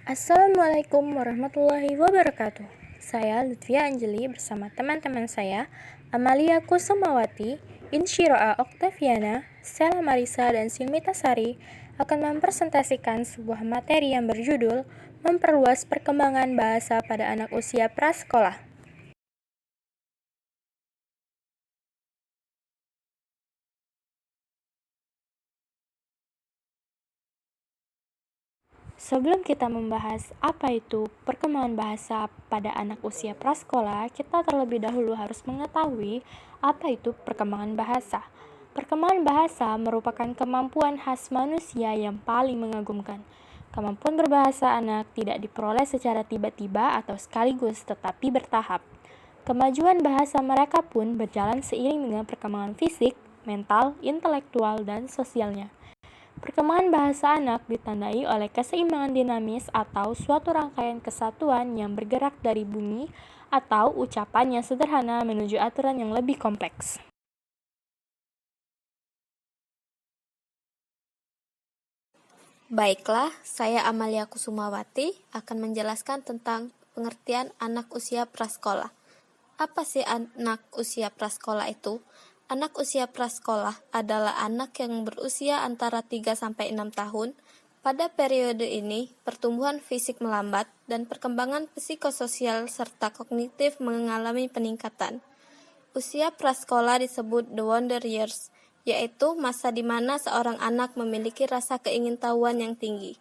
Assalamualaikum warahmatullahi wabarakatuh. Saya Lutfia Anjeli bersama teman-teman saya, Amalia Kusumawati, Insyirah Oktaviana, Sela Marisa, dan Silmita Sari akan mempresentasikan sebuah materi yang berjudul Memperluas Perkembangan Bahasa pada Anak Usia Prasekolah. Sebelum kita membahas apa itu perkembangan bahasa pada anak usia prasekolah, kita terlebih dahulu harus mengetahui apa itu perkembangan bahasa. Perkembangan bahasa merupakan kemampuan khas manusia yang paling mengagumkan. Kemampuan berbahasa anak tidak diperoleh secara tiba-tiba atau sekaligus, tetapi bertahap. Kemajuan bahasa mereka pun berjalan seiring dengan perkembangan fisik, mental, intelektual, dan sosialnya. Perkembangan bahasa anak ditandai oleh keseimbangan dinamis atau suatu rangkaian kesatuan yang bergerak dari bunyi atau ucapan yang sederhana menuju aturan yang lebih kompleks. Baiklah, saya Amalia Kusumawati akan menjelaskan tentang pengertian anak usia prasekolah. Apa sih anak usia prasekolah itu? Anak usia prasekolah adalah anak yang berusia antara 3-6 tahun. Pada periode ini, pertumbuhan fisik melambat dan perkembangan psikososial serta kognitif mengalami peningkatan. Usia prasekolah disebut the wonder years, yaitu masa di mana seorang anak memiliki rasa keingintahuan yang tinggi.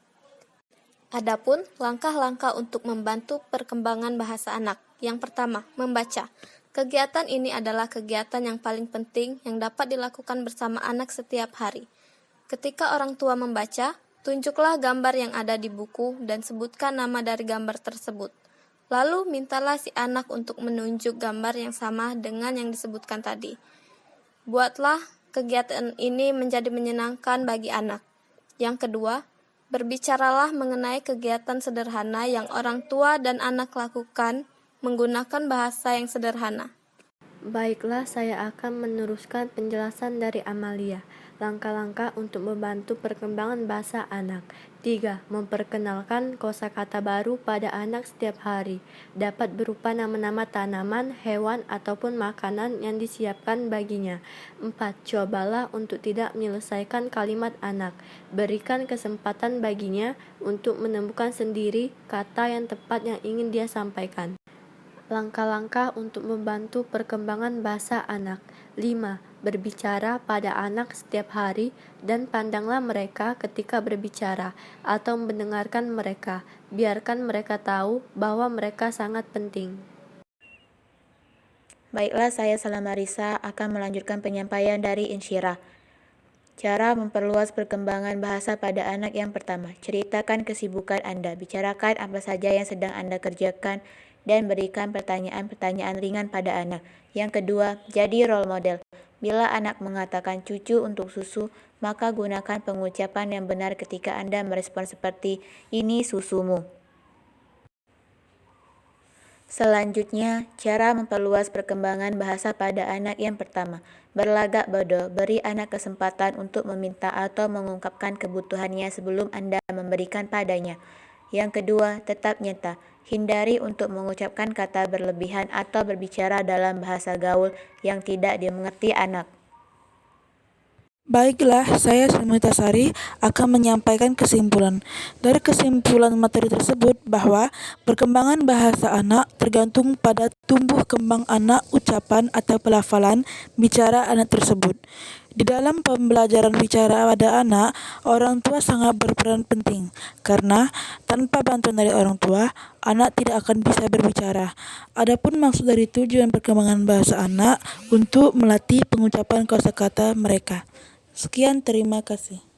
Adapun langkah-langkah untuk membantu perkembangan bahasa anak. Yang pertama, membaca. Kegiatan ini adalah kegiatan yang paling penting yang dapat dilakukan bersama anak setiap hari. Ketika orang tua membaca, tunjuklah gambar yang ada di buku dan sebutkan nama dari gambar tersebut. Lalu mintalah si anak untuk menunjuk gambar yang sama dengan yang disebutkan tadi. Buatlah kegiatan ini menjadi menyenangkan bagi anak. Yang kedua, berbicaralah mengenai kegiatan sederhana yang orang tua dan anak lakukan menggunakan bahasa yang sederhana. Baiklah, saya akan meneruskan penjelasan dari Amalia. Langkah-langkah untuk membantu perkembangan bahasa anak. 3. Memperkenalkan kosakata baru pada anak setiap hari. Dapat berupa nama-nama tanaman, hewan, ataupun makanan yang disiapkan baginya. 4. Cobalah untuk tidak menyelesaikan kalimat anak. Berikan kesempatan baginya untuk menemukan sendiri kata yang tepat yang ingin dia sampaikan. Langkah-langkah untuk membantu perkembangan bahasa anak. 5. Berbicara pada anak setiap hari dan pandanglah mereka ketika berbicara atau mendengarkan mereka. Biarkan mereka tahu bahwa mereka sangat penting. Baiklah, saya Sela Marisa akan melanjutkan penyampaian dari Insyirah. Cara memperluas perkembangan bahasa pada anak. Yang pertama, ceritakan kesibukan Anda. Bicarakan apa saja yang sedang Anda kerjakan dan berikan pertanyaan-pertanyaan ringan pada anak. Yang kedua, jadi role model. Bila anak mengatakan cucu untuk susu, maka gunakan pengucapan yang benar ketika Anda merespon seperti, ini susumu. Selanjutnya, cara memperluas perkembangan bahasa pada anak. Yang pertama, berlagak bodoh. Beri anak kesempatan untuk meminta atau mengungkapkan kebutuhannya sebelum Anda memberikan padanya. Yang kedua, tetap nyata. Hindari untuk mengucapkan kata berlebihan atau berbicara dalam bahasa gaul yang tidak dimengerti anak. Baiklah, saya Silmita Sari akan menyampaikan kesimpulan. Dari kesimpulan materi tersebut bahwa perkembangan bahasa anak tergantung pada tumbuh kembang anak, ucapan atau pelafalan bicara anak tersebut. Di dalam pembelajaran bicara pada anak, orang tua sangat berperan penting karena tanpa bantuan dari orang tua, anak tidak akan bisa berbicara. Adapun maksud dari tujuan perkembangan bahasa anak untuk melatih pengucapan kosakata mereka. Sekian, terima kasih.